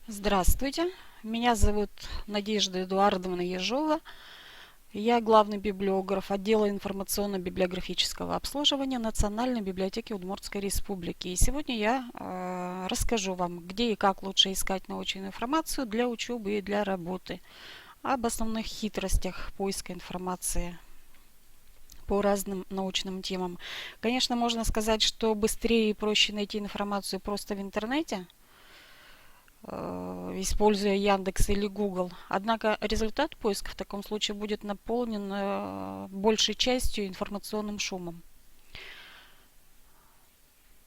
Здравствуйте, меня зовут Надежда Эдуардовна Ежова. Я главный библиограф отдела информационно-библиографического обслуживания Национальной библиотеки Удмуртской Республики. И сегодня я расскажу вам, где и как лучше искать научную информацию для учебы и для работы, об основных хитростях поиска информации по разным научным темам. Конечно, можно сказать, что быстрее и проще найти информацию просто в интернете, используя Яндекс или Google. Однако результат поиска в таком случае будет наполнен большей частью информационным шумом.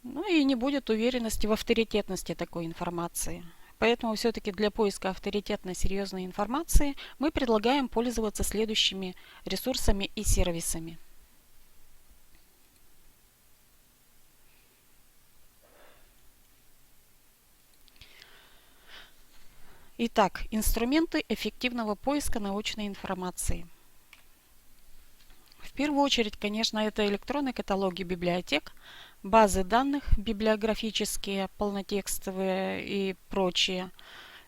Ну и не будет уверенности в авторитетности такой информации. Поэтому все-таки для поиска авторитетной серьезной информации мы предлагаем пользоваться следующими ресурсами и сервисами. Итак, инструменты эффективного поиска научной информации. В первую очередь, конечно, это электронные каталоги библиотек, базы данных библиографические, полнотекстовые и прочие,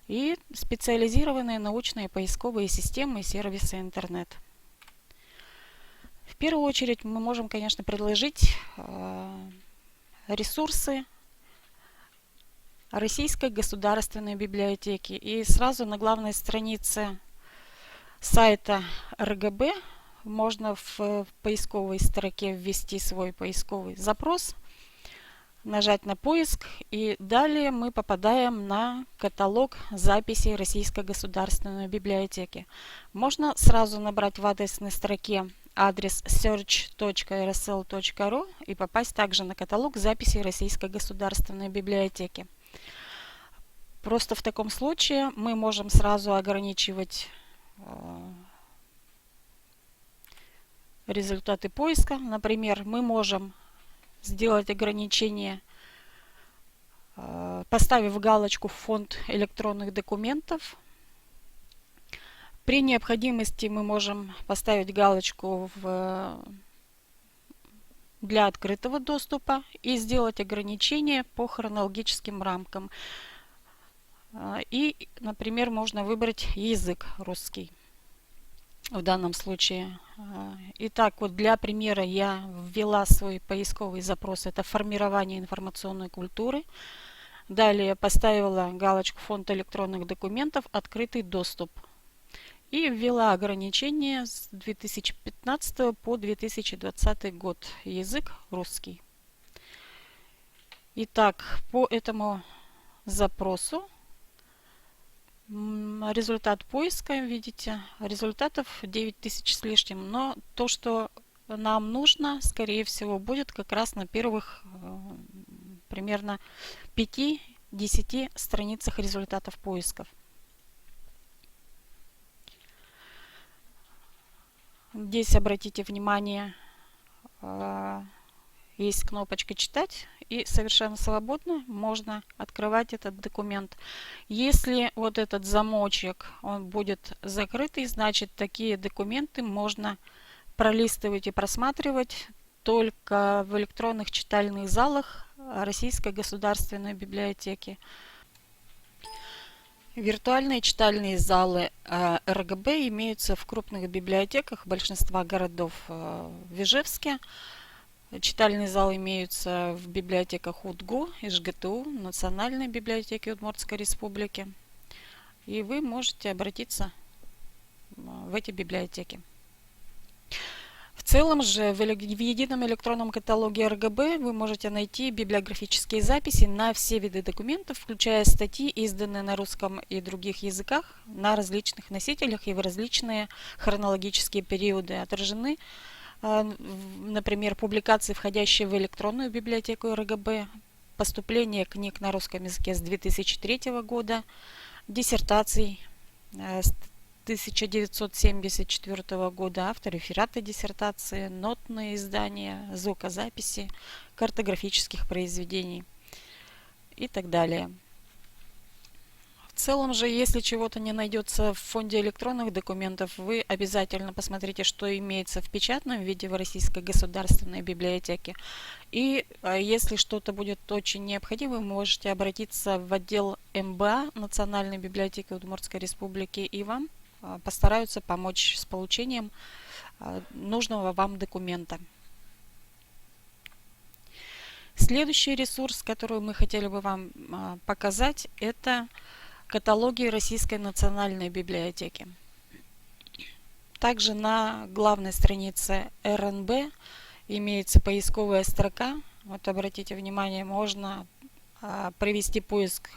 и специализированные научные поисковые системы и сервисы интернет. В первую очередь мы можем, конечно, предложить ресурсы Российской государственной библиотеки. И сразу на главной странице сайта РГБ можно в поисковой строке ввести свой поисковый запрос, нажать на поиск, и далее мы попадаем на каталог записей Российской государственной библиотеки. Можно сразу набрать в адресной строке адрес search.rsl.ru и попасть также на каталог записей Российской государственной библиотеки. Просто в таком случае мы можем сразу ограничивать результаты поиска. Например, мы можем сделать ограничение, поставив галочку в фонд электронных документов. При необходимости мы можем поставить галочку для открытого доступа и сделать ограничение по хронологическим рамкам. И, например, можно выбрать язык русский в данном случае. Итак, вот для примера я ввела свой поисковый запрос. Это формирование информационной культуры. Далее поставила галочку фонд электронных документов, открытый доступ. И ввела ограничение с 2015 по 2020 год. Язык русский. Итак, по этому запросу результат поиска, видите, результатов 9000 с лишним. Но то, что нам нужно, скорее всего, будет как раз на первых примерно 5-10 страницах результатов поисков. Здесь, обратите внимание, есть кнопочка «Читать», и совершенно свободно можно открывать этот документ. Если вот этот замочек он будет закрытый, значит, такие документы можно пролистывать и просматривать только в электронных читальных залах Российской государственной библиотеки. Виртуальные читальные залы РГБ имеются в крупных библиотеках большинства городов в Ижевске. Читальные залы имеются в библиотеках УДГУ, ИЖГТУ, Национальной библиотеки Удмуртской Республики. И вы можете обратиться в эти библиотеки. В целом же в едином электронном каталоге РГБ вы можете найти библиографические записи на все виды документов, включая статьи, изданные на русском и других языках, на различных носителях и в различные хронологические периоды. Отражены, например, публикации, входящие в электронную библиотеку РГБ, поступление книг на русском языке с 2003 года, диссертаций с 1974 года, авторефераты диссертации, нотные издания, звукозаписи, картографических произведений и так далее. В целом же, если чего-то не найдется в фонде электронных документов, вы обязательно посмотрите, что имеется в печатном виде в Российской государственной библиотеке. И если что-то будет очень необходимо, вы можете обратиться в отдел МБА Национальной библиотеки Удмуртской Республики, и вам постараются помочь с получением нужного вам документа. Следующий ресурс, который мы хотели бы вам показать, это каталоги Российской национальной библиотеки. Также на главной странице РНБ имеется поисковая строка. Вот обратите внимание, можно провести поиск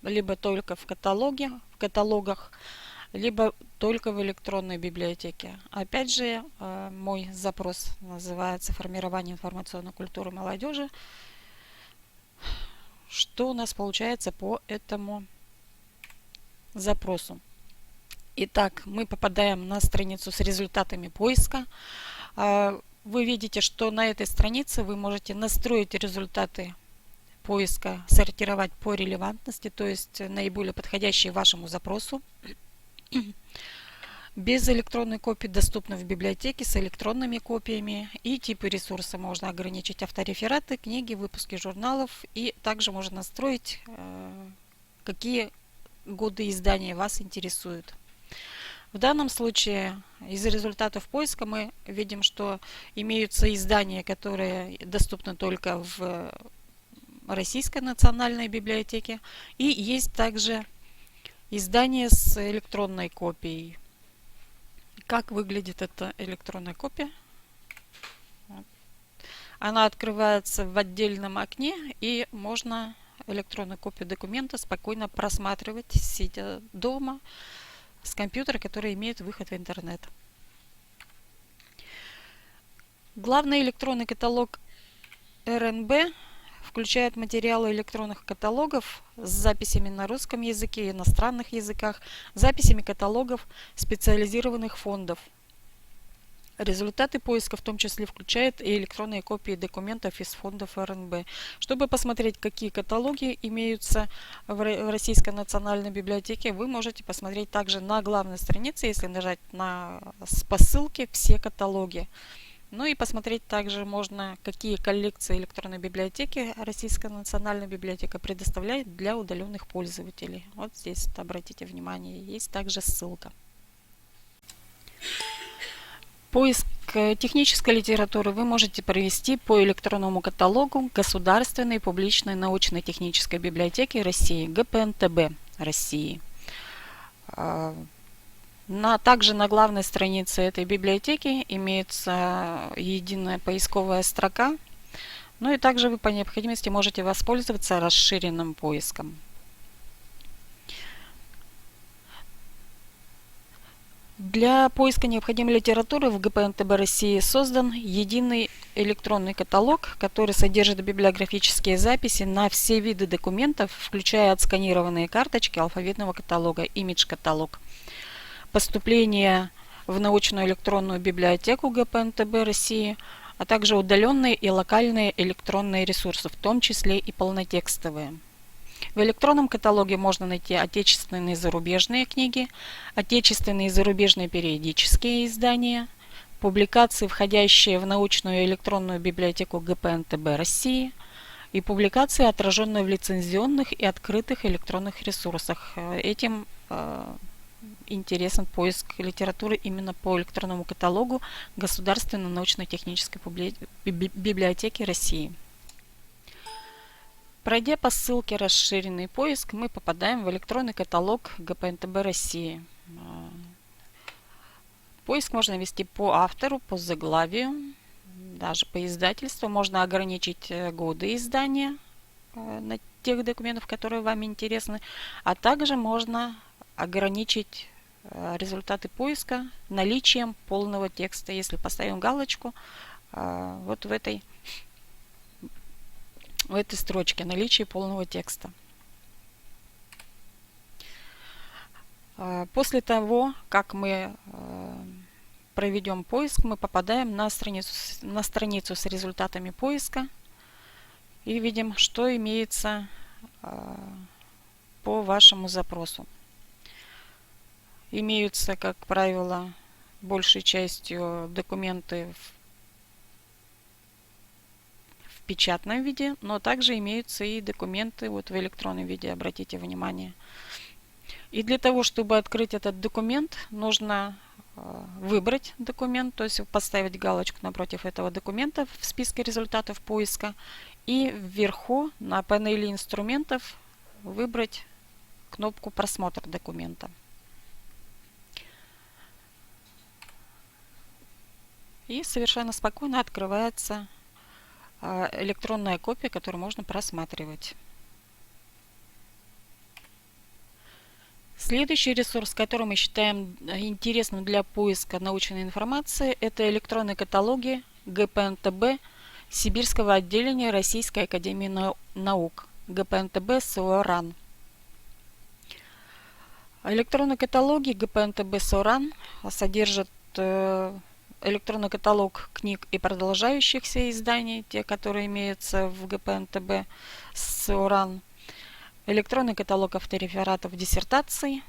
либо только в каталогах, либо только в электронной библиотеке. Опять же, мой запрос называется «Формирование информационной культуры молодежи». Что у нас получается по этому запросу? Итак, мы попадаем на страницу с результатами поиска. Вы видите, что на этой странице вы можете настроить результаты поиска, сортировать по релевантности, то есть наиболее подходящие вашему запросу. Без электронной копии доступны в библиотеке, с электронными копиями. И типы ресурса можно ограничить: авторефераты, книги, выпуски журналов. И также можно настроить, какие годы издания вас интересуют. В данном случае из результатов поиска мы видим, что имеются издания, которые доступны только в Российской национальной библиотеке. И есть также издание с электронной копией. Как выглядит эта электронная копия? Она открывается в отдельном окне, и можно электронную копию документа спокойно просматривать, сидя дома с компьютера, который имеет выход в интернет. Главный электронный каталог РНБ включает материалы электронных каталогов с записями на русском языке и иностранных языках, записями каталогов специализированных фондов. Результаты поиска в том числе включают и электронные копии документов из фондов РНБ. Чтобы посмотреть, какие каталоги имеются в Российской национальной библиотеке, вы можете посмотреть также на главной странице, если нажать по ссылке «Все каталоги». Ну и посмотреть также можно, какие коллекции электронной библиотеки Российская национальная библиотека предоставляет для удаленных пользователей. Вот здесь, обратите внимание, есть также ссылка. Поиск технической литературы вы можете провести по электронному каталогу Государственной публичной научно-технической библиотеки России, ГПНТБ России. Также на главной странице этой библиотеки имеется единая поисковая строка. Ну и также вы по необходимости можете воспользоваться расширенным поиском. Для поиска необходимой литературы в ГПНТБ России создан единый электронный каталог, который содержит библиографические записи на все виды документов, включая отсканированные карточки алфавитного каталога, имидж-каталог. Поступление в научную электронную библиотеку ГПНТБ России, а также удаленные и локальные электронные ресурсы, в том числе и полнотекстовые. В электронном каталоге можно найти отечественные и зарубежные книги, отечественные и зарубежные периодические издания, публикации, входящие в научную электронную библиотеку ГПНТБ России, и публикации, отраженные в лицензионных и открытых электронных ресурсах. Этим интересен поиск литературы именно по электронному каталогу Государственной научно-технической библиотеки России. Пройдя по ссылке «Расширенный поиск», мы попадаем в электронный каталог ГПНТБ России. Поиск можно вести по автору, по заглавию, даже по издательству. Можно ограничить годы издания на тех документов, которые вам интересны, а также можно ограничить результаты поиска наличием полного текста. Если поставим галочку вот в этой строчке «Наличие полного текста». После того, как мы проведем поиск, мы попадаем на страницу с результатами поиска и видим, что имеется по вашему запросу. Имеются, как правило, большей частью документы в печатном виде, но также имеются и документы вот в электронном виде, обратите внимание. И для того, чтобы открыть этот документ, нужно выбрать документ, то есть поставить галочку напротив этого документа в списке результатов поиска и вверху на панели инструментов выбрать кнопку «Просмотр документа». И совершенно спокойно открывается электронная копия, которую можно просматривать. Следующий ресурс, который мы считаем интересным для поиска научной информации, это электронные каталоги ГПНТБ Сибирского отделения Российской академии наук, ГПНТБ СОРАН. Электронные каталоги ГПНТБ СОРАН содержат электронный каталог книг и продолжающихся изданий, те, которые имеются в ГПНТБ СОРАН, электронный каталог авторефератов диссертаций,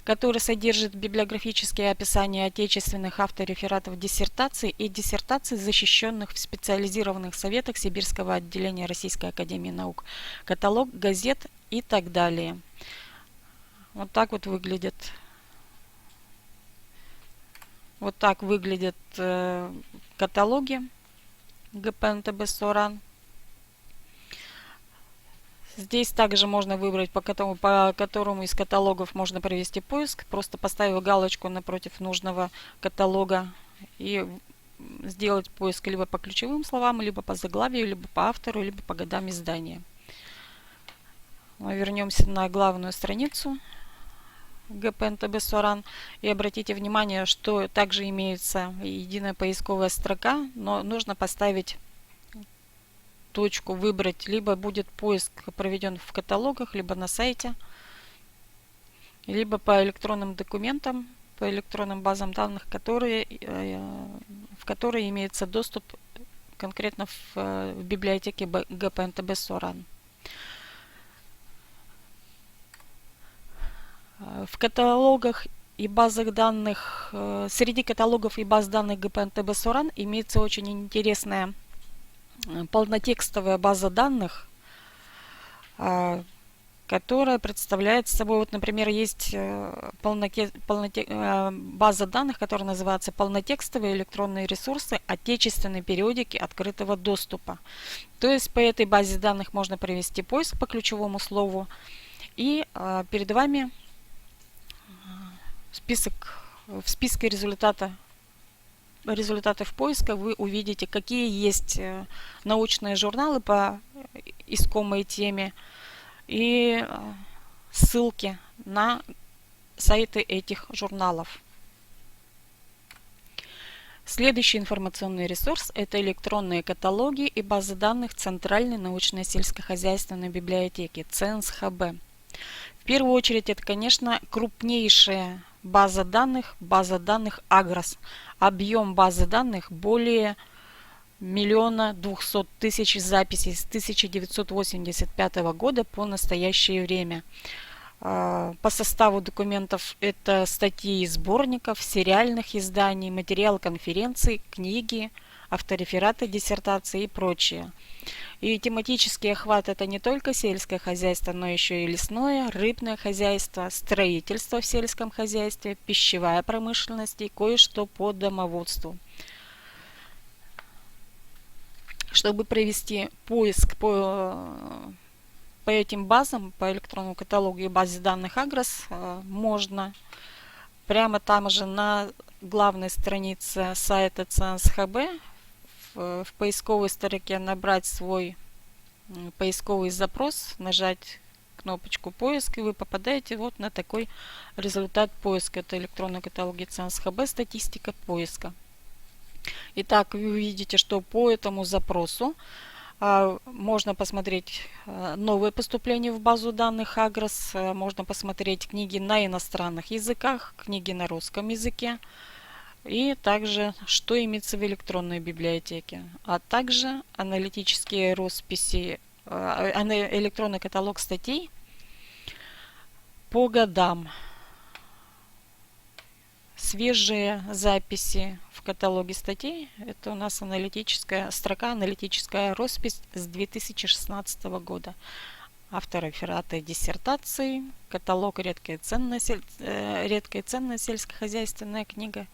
который содержит библиографические описания отечественных авторефератов диссертаций и диссертаций, защищенных в специализированных советах Сибирского отделения Российской академии наук, каталог газет и так далее. Вот так вот выглядит. Вот так выглядят каталоги ГПНТБ СОРАН. Здесь также можно выбрать, по которому из каталогов можно провести поиск, просто поставив галочку напротив нужного каталога и сделать поиск либо по ключевым словам, либо по заглавию, либо по автору, либо по годам издания. Мы вернемся на главную страницу ГПНТБ СОРАН и обратите внимание, что также имеется единая поисковая строка, но нужно поставить точку, выбрать, либо будет поиск проведен в каталогах, либо на сайте, либо по электронным документам, по электронным базам данных, в которые имеется доступ конкретно в библиотеке ГПНТБ СОРАН. В каталогах и базах данных, среди каталогов и баз данных ГПНТБ СОРАН имеется очень интересная полнотекстовая база данных, которая представляет собой, вот, например, есть база данных, которая называется «Полнотекстовые электронные ресурсы отечественной периодики открытого доступа». То есть по этой базе данных можно провести поиск по ключевому слову, и перед вами в списке результатов поиска вы увидите, какие есть научные журналы по искомой теме и ссылки на сайты этих журналов. Следующий информационный ресурс – это электронные каталоги и базы данных Центральной научной сельскохозяйственной библиотеки ЦНСХБ. В первую очередь это, конечно, крупнейшая база данных Агрос. Объем базы данных более 1 200 000 записей с 1985 года по настоящее время. По составу документов это статьи из сборников, сериальных изданий, материал конференций, книги, авторефераты, диссертации и прочее. И тематический охват это не только сельское хозяйство, но еще и лесное, рыбное хозяйство, строительство в сельском хозяйстве, пищевая промышленность и кое-что по домоводству. Чтобы провести поиск по этим базам, по электронному каталогу и базе данных Агрос, можно прямо там же на главной странице сайта ЦНСХБ в поисковой строке набрать свой поисковый запрос, нажать кнопочку поиск, и вы попадаете вот на такой результат поиска. Это электронные каталоги ЦНСХБ, статистика поиска. Итак, вы увидите, что по этому запросу можно посмотреть новые поступления в базу данных Агрос, можно посмотреть книги на иностранных языках, книги на русском языке, и также, что имеется в электронной библиотеке, а также аналитические росписи, электронный каталог статей по годам свежие записи в каталоге статей. Это у нас аналитическая строка, аналитическая роспись с 2016 года. Автор реферата диссертации, каталог редкая ценная сельскохозяйственная книга,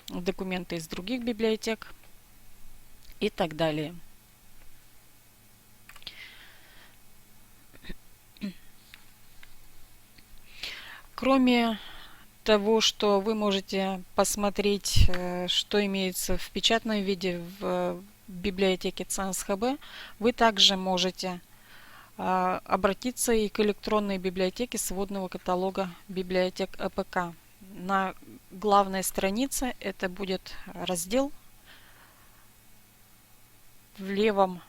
документы из других библиотек и так далее. Кроме того, что вы можете посмотреть, что имеется в печатном виде в библиотеке ЦНСХБ, вы также можете обратиться и к электронной библиотеке сводного каталога библиотек ЭПК. На главной странице это будет раздел в левом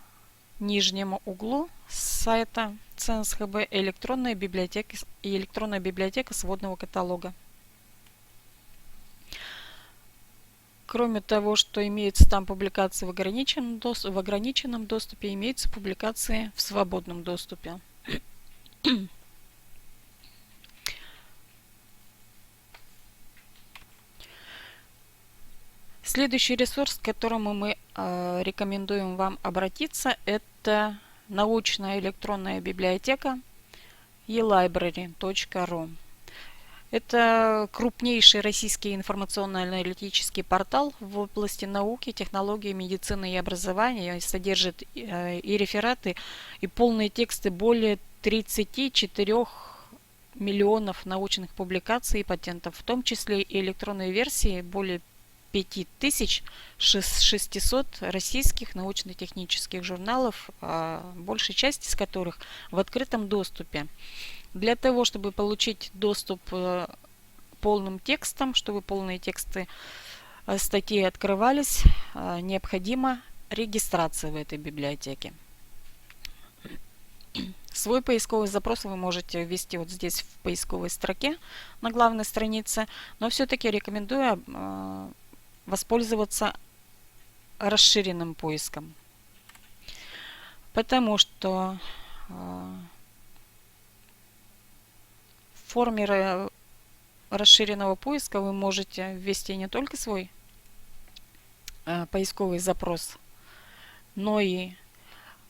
нижнем углу сайта ЦНСХБ электронная библиотека сводного каталога. Кроме того, что имеются там публикации в ограниченном доступе, имеются публикации в свободном доступе. Следующий ресурс, к которому мы рекомендуем вам обратиться, это научная электронная библиотека elibrary.ru. Это крупнейший российский информационно-аналитический портал в области науки, технологий, медицины и образования. Содержит и рефераты, и полные тексты более 34 миллионов научных публикаций и патентов, в том числе и электронные версии более 5600 российских научно-технических журналов, большая часть из которых в открытом доступе. Для того, чтобы получить доступ к полным текстам, чтобы полные тексты статей открывались, необходима регистрация в этой библиотеке. Свой поисковый запрос вы можете ввести вот здесь в поисковой строке на главной странице, но все-таки рекомендую воспользоваться расширенным поиском, потому что в форме расширенного поиска вы можете ввести не только свой поисковый запрос, но и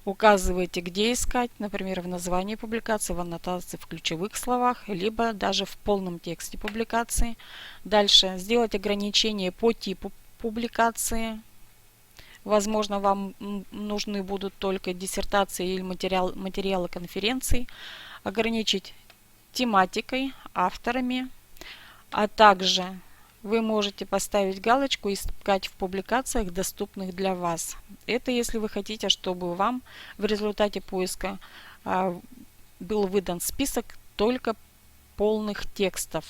указываете, где искать, например, в названии публикации, в аннотации, в ключевых словах, либо даже в полном тексте публикации. Дальше сделать ограничения по типу публикации. Возможно, вам нужны будут только диссертации или материалы конференций. Ограничить тематикой, авторами, а также вы можете поставить галочку и искать в публикациях, доступных для вас. Это если вы хотите, чтобы вам в результате поиска был выдан список только полных текстов,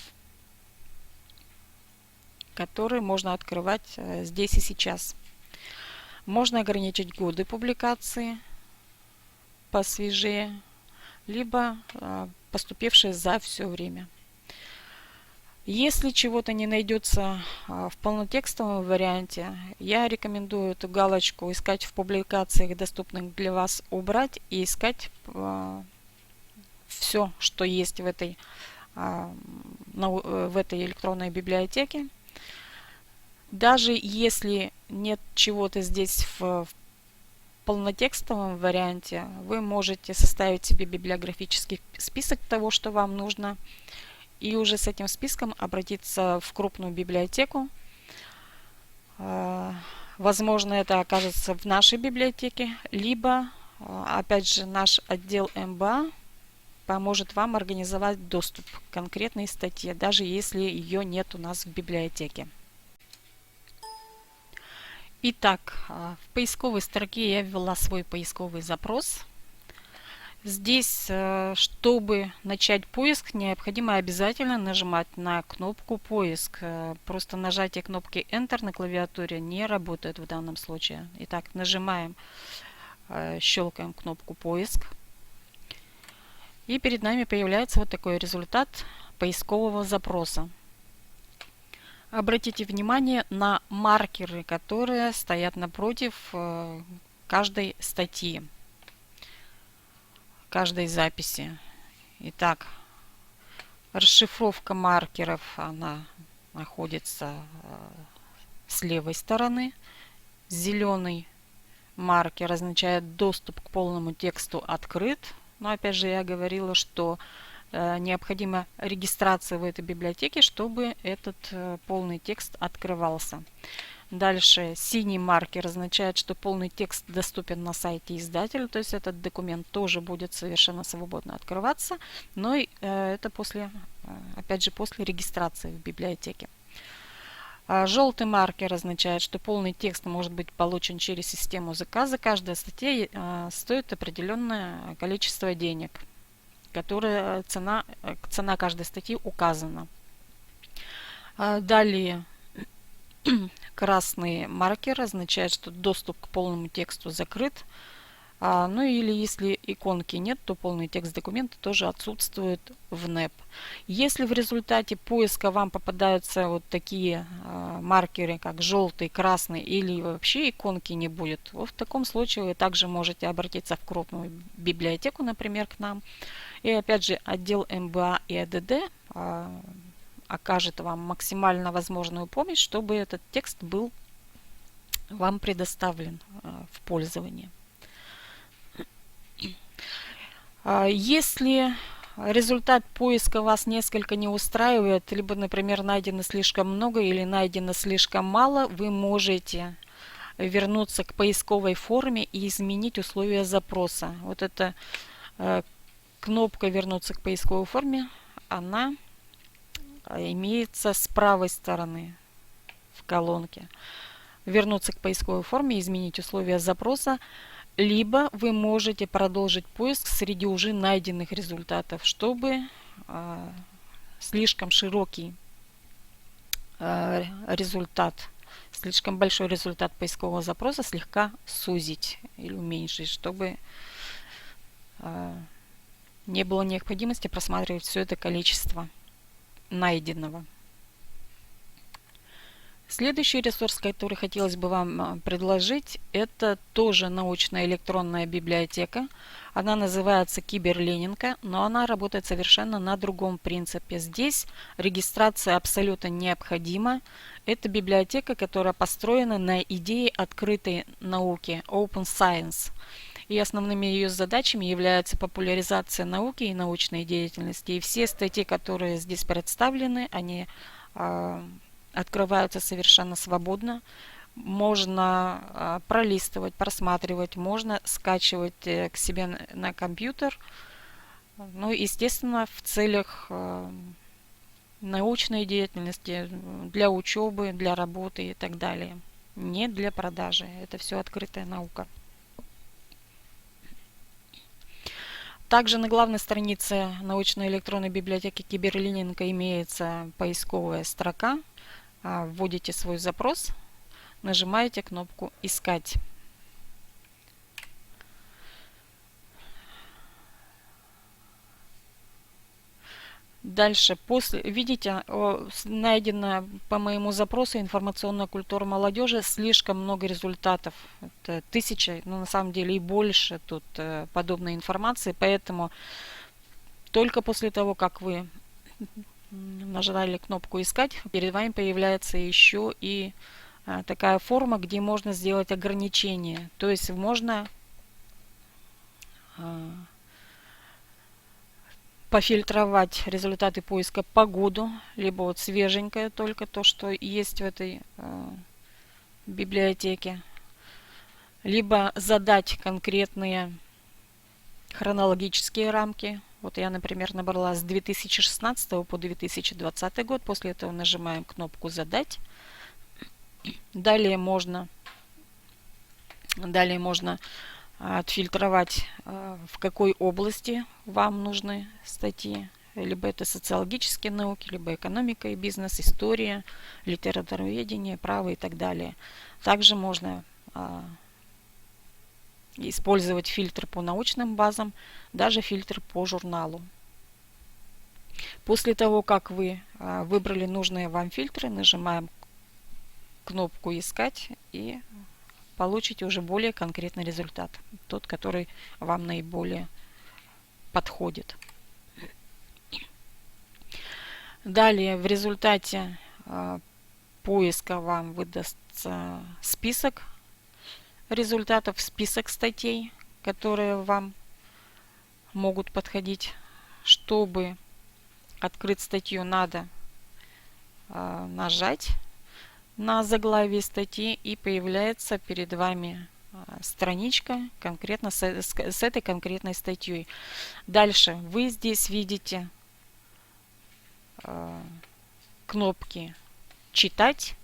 которые можно открывать здесь и сейчас. Можно ограничить годы публикации посвежее, либо поступившие за все время. Если чего-то не найдется в полнотекстовом варианте, я рекомендую эту галочку искать в публикациях, доступных для вас, убрать и искать все, что есть в этой электронной библиотеке. Даже если нет чего-то здесь в полнотекстовом варианте, вы можете составить себе библиографический список того, что вам нужно, и уже с этим списком обратиться в крупную библиотеку. Возможно, это окажется в нашей библиотеке, либо, опять же, наш отдел МБА поможет вам организовать доступ к конкретной статье, даже если ее нет у нас в библиотеке. Итак, в поисковой строке я ввела свой поисковый запрос. Здесь, чтобы начать поиск, необходимо обязательно нажимать на кнопку «Поиск». Просто нажатие кнопки Enter на клавиатуре не работает в данном случае. Итак, нажимаем, щелкаем кнопку «Поиск». И перед нами появляется вот такой результат поискового запроса. Обратите внимание на маркеры, которые стоят напротив каждой статьи, каждой записи. Итак, расшифровка маркеров, она находится с левой стороны. Зеленый маркер означает доступ к полному тексту открыт. Но опять же я говорила, что необходима регистрация в этой библиотеке, чтобы этот полный текст открывался. Дальше синий маркер означает, что полный текст доступен на сайте издателя, то есть этот документ тоже будет совершенно свободно открываться, но это после, опять же, после регистрации в библиотеке. Желтый маркер означает, что полный текст может быть получен через систему заказа. Каждая статья стоит определенное количество денег, которая цена каждой статьи указана. Далее красный маркер означает, что доступ к полному тексту закрыт. Ну или если иконки нет, то полный текст документа тоже отсутствует в НЭП. Если в результате поиска вам попадаются вот такие маркеры, как желтый, красный или вообще иконки не будет, в таком случае вы также можете обратиться в крупную библиотеку, например, к нам. И опять же отдел МБА и АДД окажет вам максимально возможную помощь, чтобы этот текст был вам предоставлен в пользование. Если результат поиска вас несколько не устраивает, либо, например, найдено слишком много или найдено слишком мало, вы можете вернуться к поисковой форме и изменить условия запроса. Вот эта кнопка «Вернуться к поисковой форме», она имеется с правой стороны в колонке. Вернуться к поисковой форме, изменить условия запроса. Либо вы можете продолжить поиск среди уже найденных результатов, чтобы слишком широкий результат, слишком большой результат поискового запроса слегка сузить или уменьшить, чтобы не было необходимости просматривать все это количество найденного. Следующий ресурс, который хотелось бы вам предложить, это тоже научная электронная библиотека. Она называется Киберленинка, но она работает совершенно на другом принципе. Здесь регистрация абсолютно необходима. Это библиотека, которая построена на идее открытой науки, Open Science. И основными ее задачами является популяризация науки и научной деятельности. И все статьи, которые здесь представлены, они открываются совершенно свободно. Можно пролистывать, просматривать, можно скачивать к себе на компьютер. Ну, естественно, в целях научной деятельности, для учебы, для работы и так далее. Не для продажи. Это все открытая наука. Также на главной странице научной электронной библиотеки Киберленинка имеется поисковая строка. Вводите свой запрос, нажимаете кнопку «Искать». Дальше, видите, найдено по моему запросу «Информационная культура молодежи» слишком много результатов. Это 1000, но на самом деле и больше тут подобной информации. Поэтому только после того, как вы нажали кнопку «Искать», перед вами появляется еще и такая форма, где можно сделать ограничение. То есть можно пофильтровать результаты поиска по году, либо вот свеженькое, только то, что есть в этой библиотеке, либо задать конкретные хронологические рамки. Вот я, например, набрала с 2016 по 2020 год. После этого нажимаем кнопку «Задать». Далее можно отфильтровать, в какой области вам нужны статьи. Либо это социологические науки, либо экономика и бизнес, история, литературоведение, право и так далее. Также можно использовать фильтр по научным базам, даже фильтр по журналу. После того, как вы выбрали нужные вам фильтры, нажимаем кнопку «Искать» и получите уже более конкретный результат, тот, который вам наиболее подходит. Далее, в результате поиска вам выдаст список результатов, список статей, которые вам могут подходить. Чтобы открыть статью, надо нажать на заглавие статьи, и появляется перед вами страничка конкретно с этой конкретной статьей. Дальше вы здесь видите кнопки «Читать».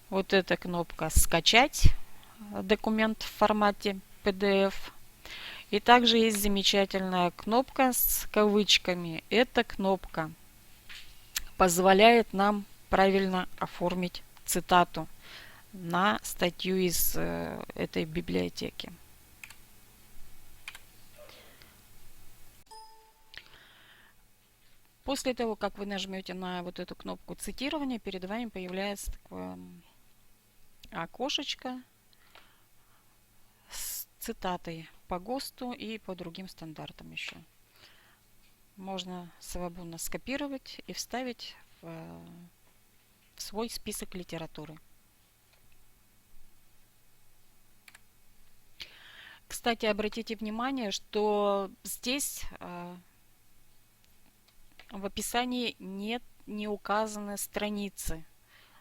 Вот эта кнопка «Скачать документ в формате PDF». И также есть замечательная кнопка с кавычками. Эта кнопка позволяет нам правильно оформить цитату на статью из этой библиотеки. После того, как вы нажмете на вот эту кнопку цитирования, перед вами появляется такое окошечко с цитатой по ГОСТу и по другим стандартам еще. Можно свободно скопировать и вставить в свой список литературы. Кстати, обратите внимание, что здесь в описании не указаны страницы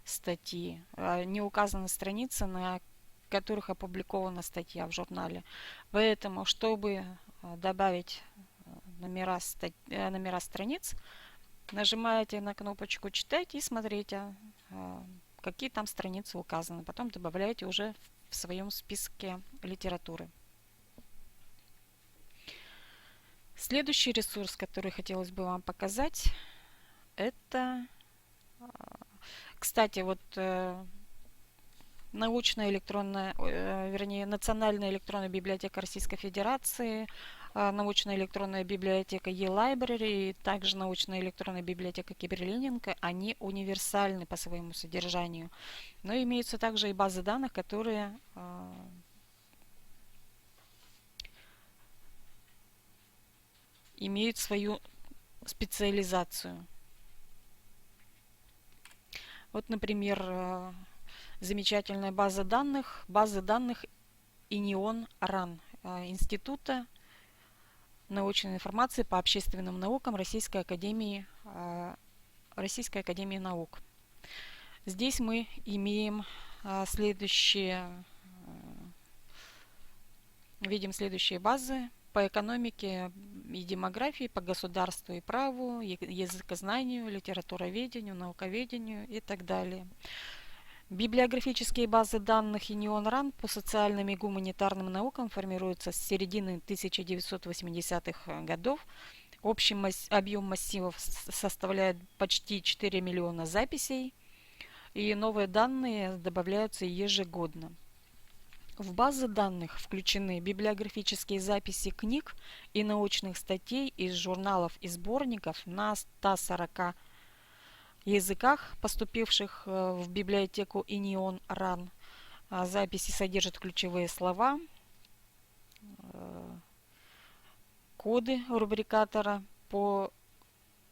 статьи, не указаны страницы, на которых опубликована статья в журнале. Поэтому, чтобы добавить номера страниц, нажимаете на кнопочку «Читать» и смотрите, какие там страницы указаны. Потом добавляете уже в своем списке литературы. Следующий ресурс, который хотелось бы вам показать, это, кстати, вот Национальная электронная библиотека Российской Федерации, научная электронная библиотека e-Library и также научная электронная библиотека Киберлининг, они универсальны по своему содержанию. Но имеются также и базы данных, которые имеют свою специализацию. Вот, например, замечательная база данных ИНИОН-РАН, Института научной информации по общественным наукам Российской Академии наук. Здесь мы имеем видим следующие базы по экономике и демографии, по государству и праву, языкознанию, литературоведению, науковедению и так далее. Библиографические базы данных ИНИОН-РАН по социальным и гуманитарным наукам формируются с середины 1980-х годов. Общий объем массивов составляет почти 4 миллиона записей, и новые данные добавляются ежегодно. В базы данных включены библиографические записи книг и научных статей из журналов и сборников на 140 языках, поступивших в библиотеку ИНИОН-РАН. Записи содержат ключевые слова, коды рубрикатора по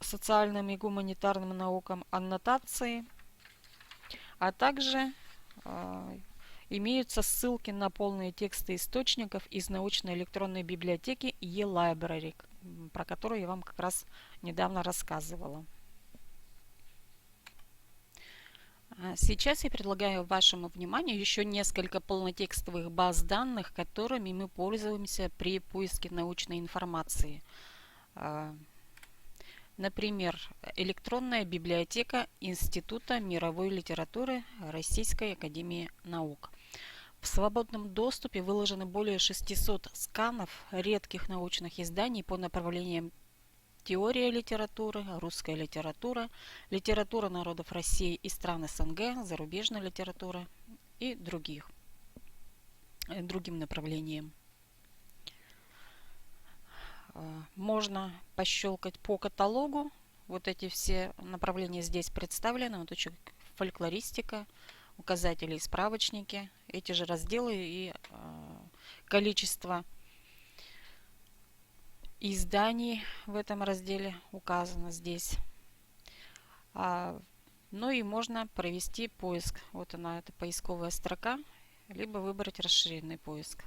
социальным и гуманитарным наукам, аннотации, а также имеются ссылки на полные тексты источников из научной электронной библиотеки e-Library, про которую я вам как раз недавно рассказывала. Сейчас я предлагаю вашему вниманию еще несколько полнотекстовых баз данных, которыми мы пользуемся при поиске научной информации. Например, электронная библиотека Института мировой литературы Российской Академии наук. В свободном доступе выложены более 600 сканов редких научных изданий по направлениям теория литературы, русская литература, литература народов России и стран СНГ, зарубежная литература и другим направлениям. Можно пощелкать по каталогу. Вот эти все направления здесь представлены. Вот еще фольклористика, указатели и справочники. Эти же разделы и количество изданий в этом разделе указано здесь. Ну и можно провести поиск. Вот она, эта поисковая строка, либо выбрать расширенный поиск.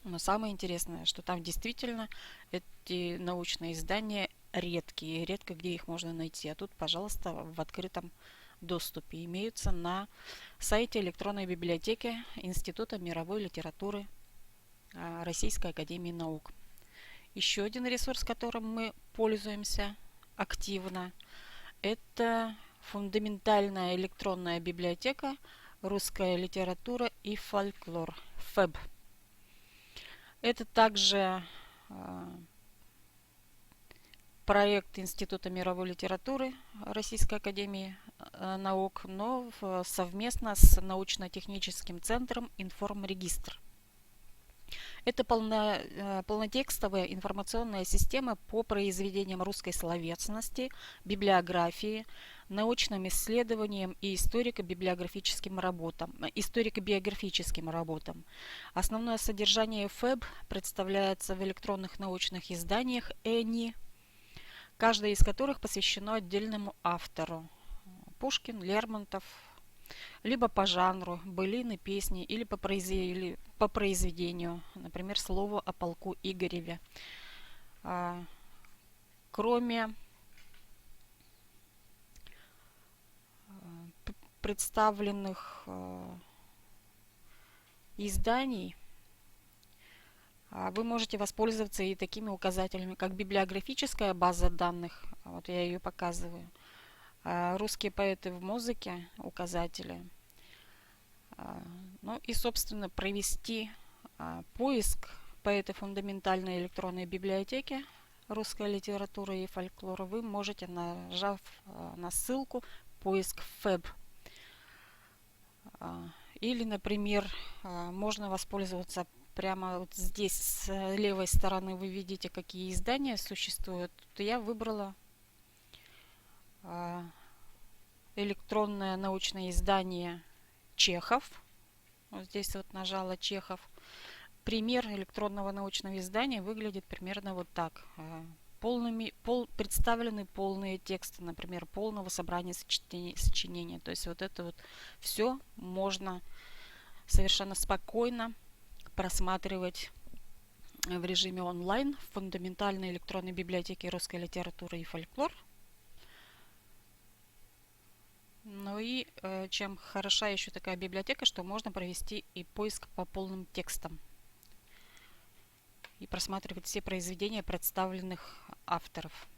Но самое интересное, что там действительно эти научные издания редкие, редко где их можно найти. А тут, пожалуйста, в открытом доступе имеются на сайте электронной библиотеки Института мировой литературы Российской академии наук. Еще один ресурс, которым мы пользуемся активно, это фундаментальная электронная библиотека «Русская литература и фольклор» ФЭБ. Это также проект Института мировой литературы Российской академии наук, но совместно с научно-техническим центром «Информрегистр». Это полнотекстовая информационная система по произведениям русской словесности, библиографии, научным исследованиям и историко-биографическим работам. Основное содержание ФЭБ представляется в электронных научных изданиях ЭНИ, каждое из которых посвящено отдельному автору. Пушкин, Лермонтов, либо по жанру, былины, песни, или по произведению, например, «Слово о полку Игореве». Кроме представленных изданий, вы можете воспользоваться и такими указателями, как библиографическая база данных, вот я ее показываю, русские поэты в музыке, указатели. Ну и, собственно, провести поиск по этой фундаментальной электронной библиотеке «Русская литература и фольклор» вы можете, нажав на ссылку «Поиск ФЭБ». Или, например, можно воспользоваться прямо вот здесь с левой стороны, вы видите, какие издания существуют. Я выбрала электронное научное издание «Чехов». Вот здесь вот нажала «Чехов». Пример электронного научного издания выглядит примерно вот так. Представлены полные тексты, например, полного собрания сочинения. То есть вот это вот все можно совершенно спокойно просматривать в режиме онлайн в фундаментальной электронной библиотеке «Русской литературы и фольклор». Ну и чем хороша еще такая библиотека, что можно провести и поиск по полным текстам и просматривать все произведения представленных авторов.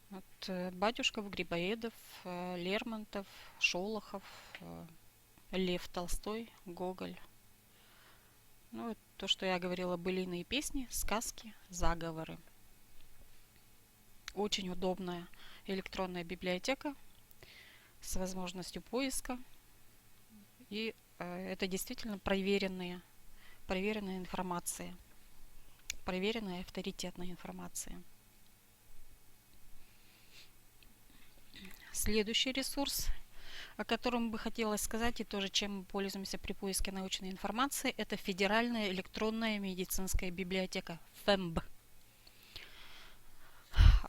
Вот, Батюшков, Грибоедов, Лермонтов, Шолохов, Лев Толстой, Гоголь. Ну, то, что я говорила, былины и песни, сказки, заговоры. Очень удобная электронная библиотека с возможностью поиска. И это действительно проверенная информация, проверенная авторитетная информация. Следующий ресурс, о котором бы хотелось сказать, и тоже чем мы пользуемся при поиске научной информации, это Федеральная электронная медицинская библиотека ФЭМБ.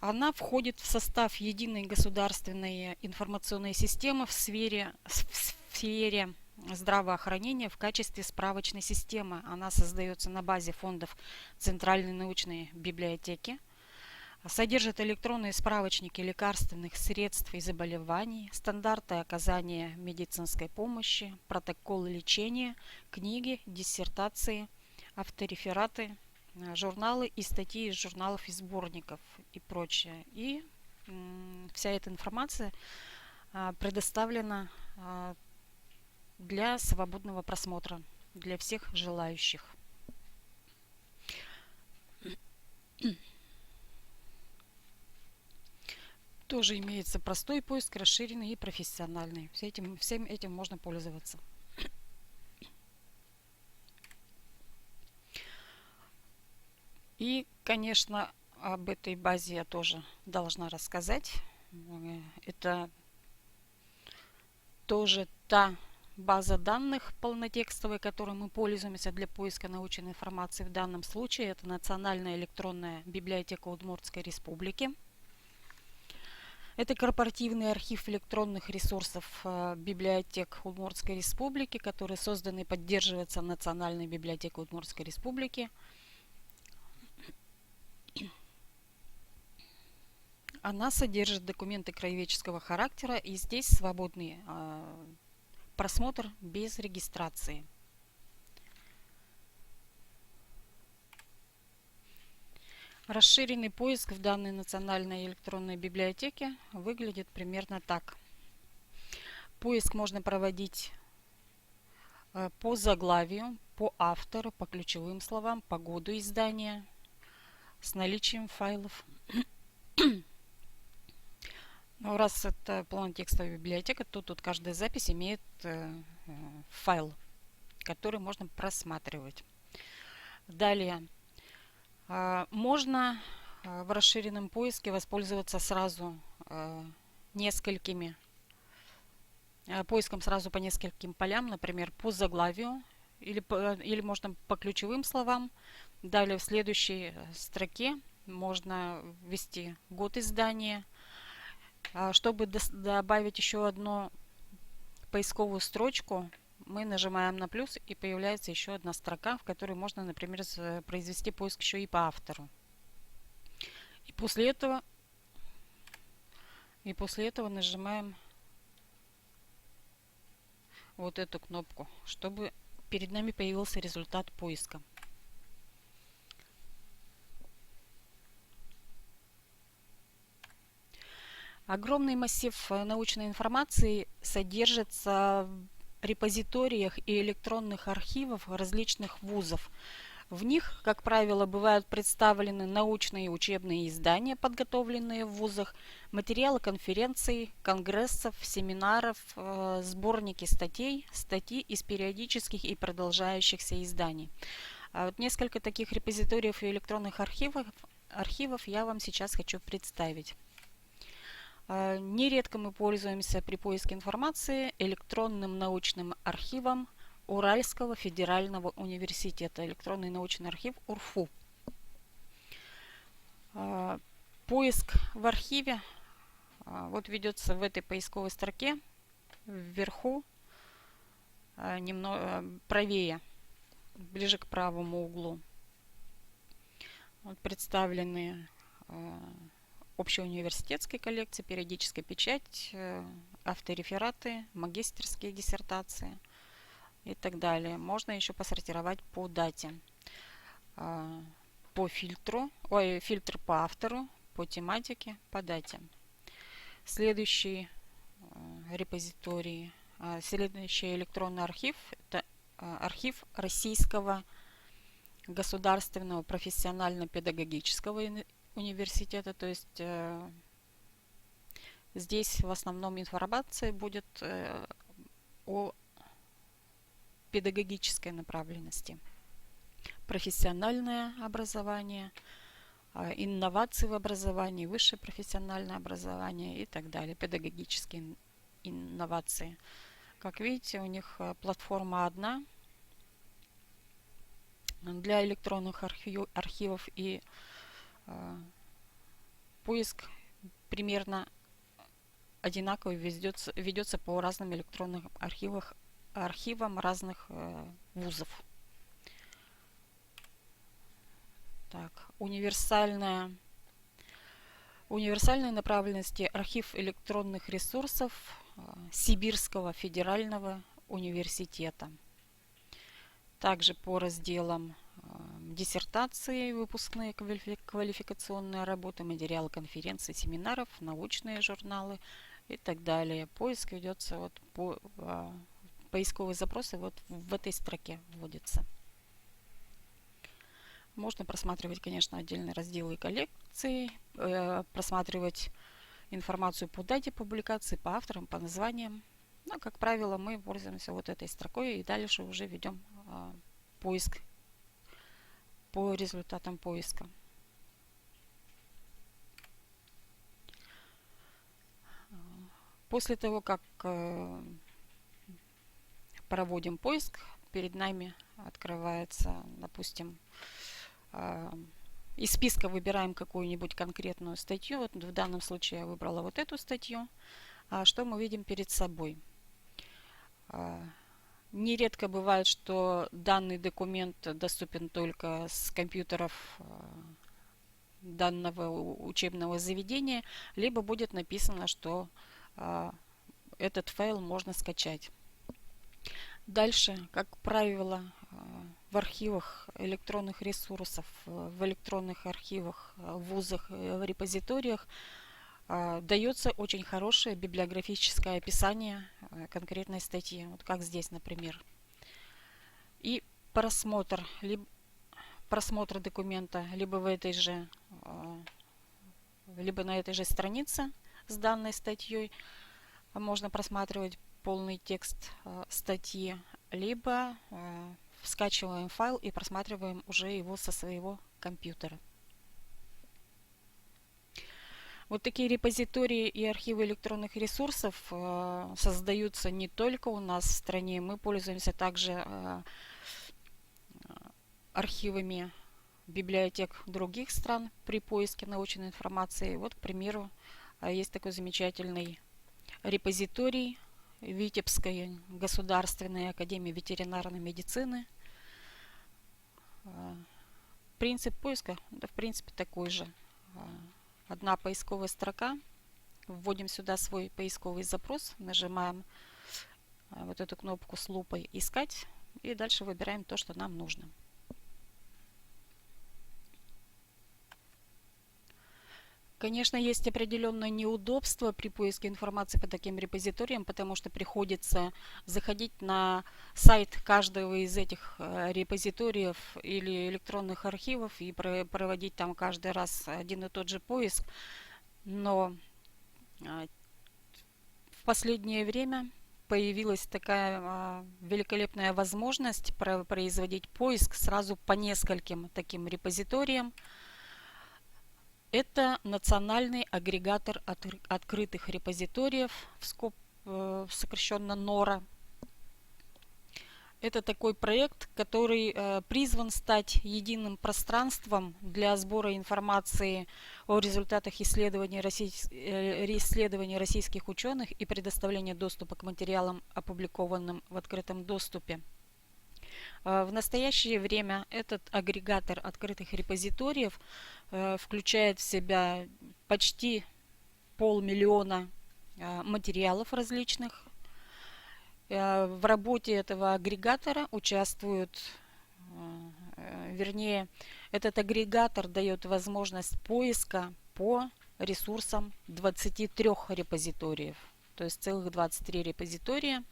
Она входит в состав единой государственной информационной системы в сфере здравоохранения в качестве справочной системы. Она создается на базе фондов Центральной научной библиотеки. Содержит электронные справочники лекарственных средств и заболеваний, стандарты оказания медицинской помощи, протоколы лечения, книги, диссертации, авторефераты, журналы и статьи из журналов и сборников и прочее. И вся эта информация предоставлена для свободного просмотра для всех желающих. Тоже имеется простой поиск, расширенный и профессиональный. Всем этим можно пользоваться. И, конечно, об этой базе я тоже должна рассказать. Это тоже та база данных полнотекстовая, которой мы пользуемся для поиска научной информации. В данном случае это Национальная электронная библиотека Удмуртской республики. Это корпоративный архив электронных ресурсов библиотек Удмуртской Республики, который создан и поддерживается Национальной библиотекой Удмуртской Республики. Она содержит документы краеведческого характера, и здесь свободный просмотр без регистрации. Расширенный поиск в данной национальной электронной библиотеке выглядит примерно так. Поиск можно проводить по заглавию, по автору, по ключевым словам, по году издания, с наличием файлов. Но раз это полнотекстовая библиотека, то тут каждая запись имеет файл, который можно просматривать. Далее. Можно в расширенном поиске воспользоваться сразу поиском сразу по нескольким полям, например, по заглавию, или можно по ключевым словам. Далее в следующей строке можно ввести год издания. Чтобы добавить еще одну поисковую строчку, мы нажимаем на плюс, и появляется еще одна строка, в которой можно, например, произвести поиск еще и по автору. И после этого нажимаем вот эту кнопку, чтобы перед нами появился результат поиска. Огромный массив научной информации содержится в репозиториях и электронных архивах различных вузов. В них, как правило, бывают представлены научные и учебные издания, подготовленные в вузах, материалы конференций, конгрессов, семинаров, сборники статей из периодических и продолжающихся изданий. Вот несколько таких репозиториев и электронных архивов я вам сейчас хочу представить. Нередко мы пользуемся при поиске информации электронным научным архивом Уральского федерального университета, электронный научный архив УРФУ. Поиск в архиве вот ведется в этой поисковой строке вверху, немного правее, ближе к правому углу. Вот представлены общеуниверситетской коллекции, периодическая печать, авторефераты, магистерские диссертации и так далее. Можно еще посортировать по дате, по фильтр по автору, по тематике, по дате. Следующий репозиторий, следующий электронный архив – это архив Российского государственного профессионально-педагогического университета, то есть здесь в основном информация будет о педагогической направленности. Профессиональное образование, инновации в образовании, высшее профессиональное образование и так далее, педагогические инновации. Как видите, у них платформа одна для электронных архивов, и поиск примерно одинаково ведется по разным электронным архивам разных вузов. Так, универсальной направленности архив электронных ресурсов Сибирского федерального университета. Также по разделам диссертации, выпускные квалификационные работы, материалы конференций, семинаров, научные журналы и так далее. Поиск ведется вот по поисковые запросы вот в этой строке вводятся. Можно просматривать, конечно, отдельные разделы и коллекции, просматривать информацию по дате публикации, по авторам, по названиям. Но, как правило, мы пользуемся вот этой строкой и дальше уже ведем поиск по результатам поиска. После того, как проводим поиск, перед нами открывается, допустим, Из списка выбираем какую-нибудь конкретную статью. Вот в данном случае я выбрала вот эту статью. Что мы видим перед собой? Нередко бывает, что данный документ доступен только с компьютеров данного учебного заведения, либо будет написано, что этот файл можно скачать. Дальше, как правило, в архивах электронных ресурсов, в электронных архивах, в вузах, в репозиториях дается очень хорошее библиографическое описание конкретной статьи, вот как здесь, например. И просмотр документа либо либо на этой же странице с данной статьей можно просматривать полный текст статьи, либо скачиваем файл и просматриваем уже его со своего компьютера. Вот такие репозитории и архивы электронных ресурсов создаются не только у нас в стране, мы пользуемся также архивами библиотек других стран при поиске научной информации. Вот, к примеру, есть такой замечательный репозиторий Витебской государственной академии ветеринарной медицины. Принцип поиска, да, в принципе, такой же. Одна поисковая строка. Вводим сюда свой поисковый запрос, нажимаем вот эту кнопку с лупой «Искать» и дальше выбираем то, что нам нужно. Конечно, есть определенное неудобство при поиске информации по таким репозиториям, потому что приходится заходить на сайт каждого из этих репозиториев или электронных архивов и проводить там каждый раз один и тот же поиск. Но в последнее время появилась такая великолепная возможность производить поиск сразу по нескольким таким репозиториям. Это национальный агрегатор открытых репозиториев, сокращенно НОРА. Это такой проект, который призван стать единым пространством для сбора информации о результатах исследований российских ученых и предоставления доступа к материалам, опубликованным в открытом доступе. В настоящее время этот агрегатор открытых репозиториев включает в себя почти 500 000 материалов различных. В работе этого агрегатора участвуют, вернее, этот агрегатор дает возможность поиска по ресурсам 23 репозиториев. То есть целых 23 репозитория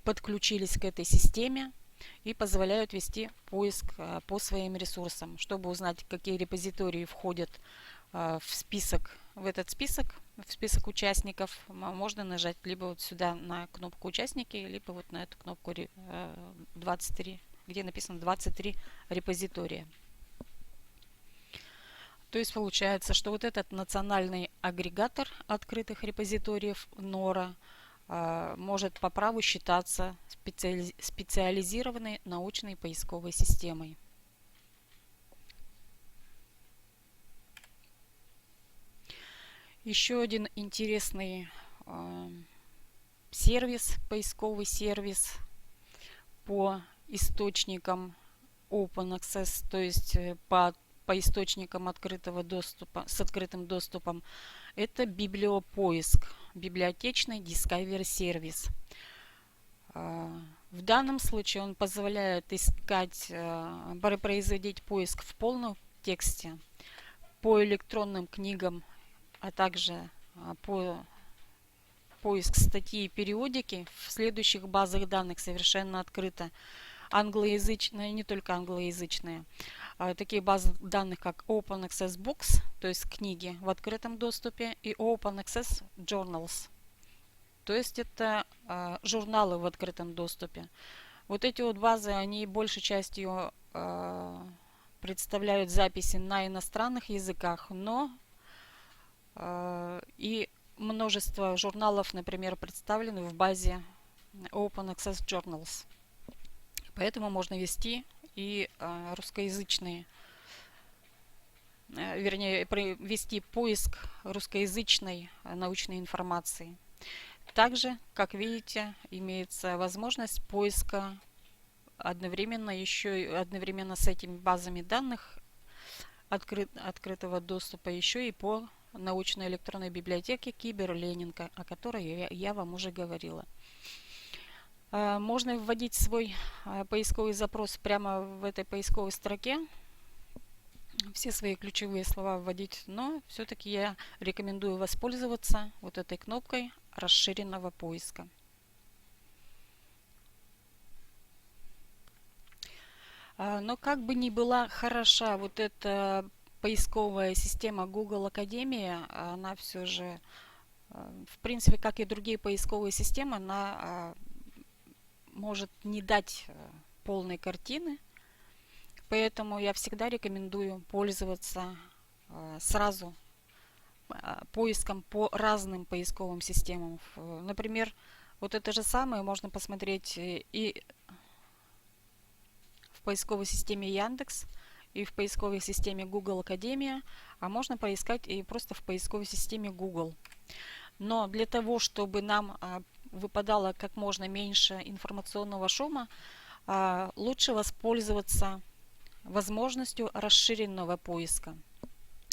подключились к этой системе и позволяют вести поиск по своим ресурсам. Чтобы узнать, какие репозитории входят в этот список участников, можно нажать либо вот сюда на кнопку «Участники», либо вот на эту кнопку 23, где написано 23 репозитория. То есть получается, что вот этот национальный агрегатор открытых репозиториев НОРА может по праву считаться специализированной научной поисковой системой. Еще один интересный поисковый сервис по источникам Open Access, то есть по источникам открытого доступа, с открытым доступом, это библиопоиск, библиотечный Discovery сервис. В данном случае он позволяет производить поиск в полном тексте по электронным книгам, а также поиск статьи и периодики в следующих базах данных совершенно открыто. Англоязычные, не только англоязычные. Такие базы данных, как Open Access Books, то есть книги в открытом доступе, и Open Access Journals, то есть это журналы в открытом доступе. Вот эти вот базы, они большей частью представляют записи на иностранных языках, но и множество журналов, например, представлены в базе Open Access Journals. Поэтому можно вести и русскоязычные, вернее, провести поиск русскоязычной научной информации. Также, как видите, имеется возможность поиска одновременно с этими базами данных открытого доступа еще и по научной электронной библиотеке Киберленинг, о которой я вам уже говорила. Можно вводить свой поисковый запрос прямо в этой поисковой строке, все свои ключевые слова вводить, но все-таки я рекомендую воспользоваться вот этой кнопкой расширенного поиска. Но как бы ни была хороша вот эта поисковая система Google Академия, она все же, в принципе, как и другие поисковые системы, она может не дать полной картины. Поэтому я всегда рекомендую пользоваться сразу поиском по разным поисковым системам. Например, вот это же самое можно посмотреть и в поисковой системе Яндекс, и в поисковой системе Google Академия, а можно поискать и просто в поисковой системе Google. Но для того, чтобы нам выпадало как можно меньше информационного шума, лучше воспользоваться возможностью расширенного поиска.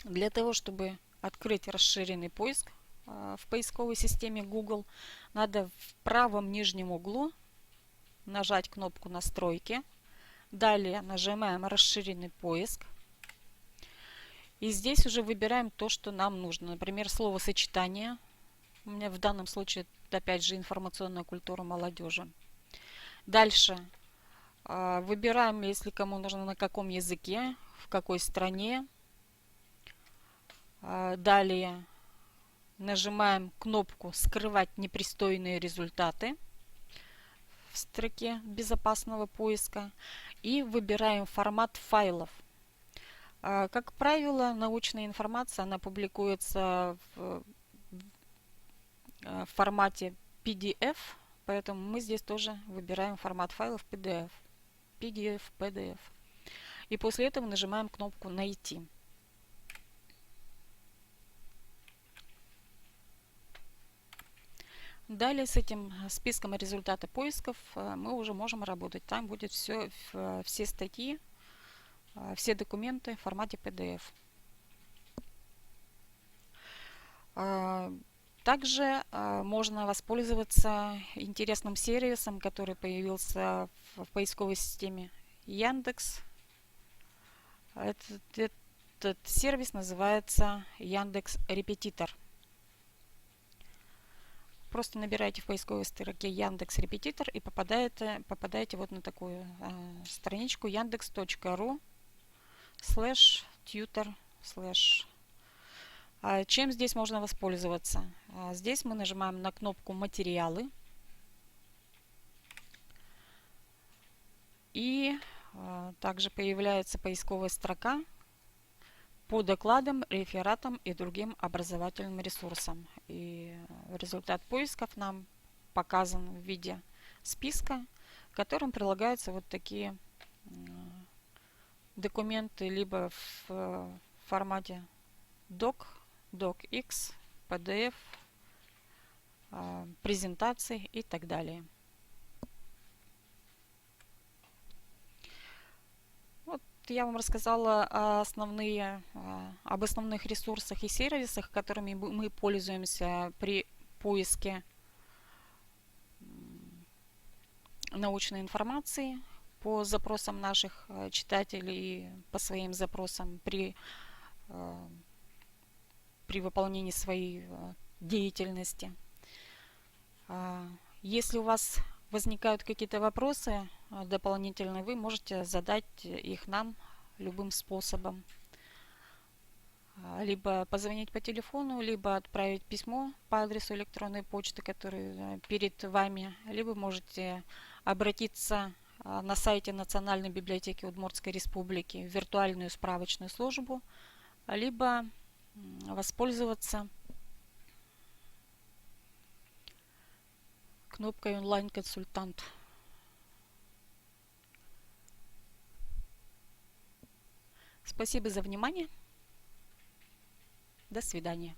Для того, чтобы открыть расширенный поиск в поисковой системе Google, надо в правом нижнем углу нажать кнопку «Настройки». Далее нажимаем «Расширенный поиск». И здесь уже выбираем то, что нам нужно. Например, словосочетание. У меня в данном случае, опять же, информационная культура молодежи. Дальше выбираем, если кому нужно, на каком языке, в какой стране. Далее нажимаем кнопку «Скрывать непристойные результаты» в строке безопасного поиска и выбираем формат файлов. Как правило, научная информация она публикуется в формате PDF, поэтому мы здесь тоже выбираем формат файлов PDF. PDF. И после этого нажимаем кнопку «Найти». Далее с этим списком результата поисков мы уже можем работать. Там будет все статьи, все документы в формате PDF. Также можно воспользоваться интересным сервисом, который появился в поисковой системе Яндекс. Этот сервис называется Яндекс Репетитор. Просто набираете в поисковой строке Яндекс Репетитор и попадаете вот на такую страничку yandex.ru/tutor/. Чем здесь можно воспользоваться? Здесь мы нажимаем на кнопку «Материалы». И также появляется поисковая строка по докладам, рефератам и другим образовательным ресурсам. И результат поисков нам показан в виде списка, к которым прилагаются вот такие документы либо в формате docx, PDF, презентации и так далее. Вот я вам рассказала об основных ресурсах и сервисах, которыми мы пользуемся при поиске научной информации по запросам наших читателей и по своим запросам при выполнении своей деятельности. Если у вас возникают какие-то вопросы дополнительные, вы можете задать их нам любым способом. Либо позвонить по телефону, либо отправить письмо по адресу электронной почты, который перед вами, либо можете обратиться на сайте Национальной библиотеки Удмуртской Республики в виртуальную справочную службу, либо воспользоваться кнопкой «Онлайн-консультант». Спасибо за внимание. До свидания.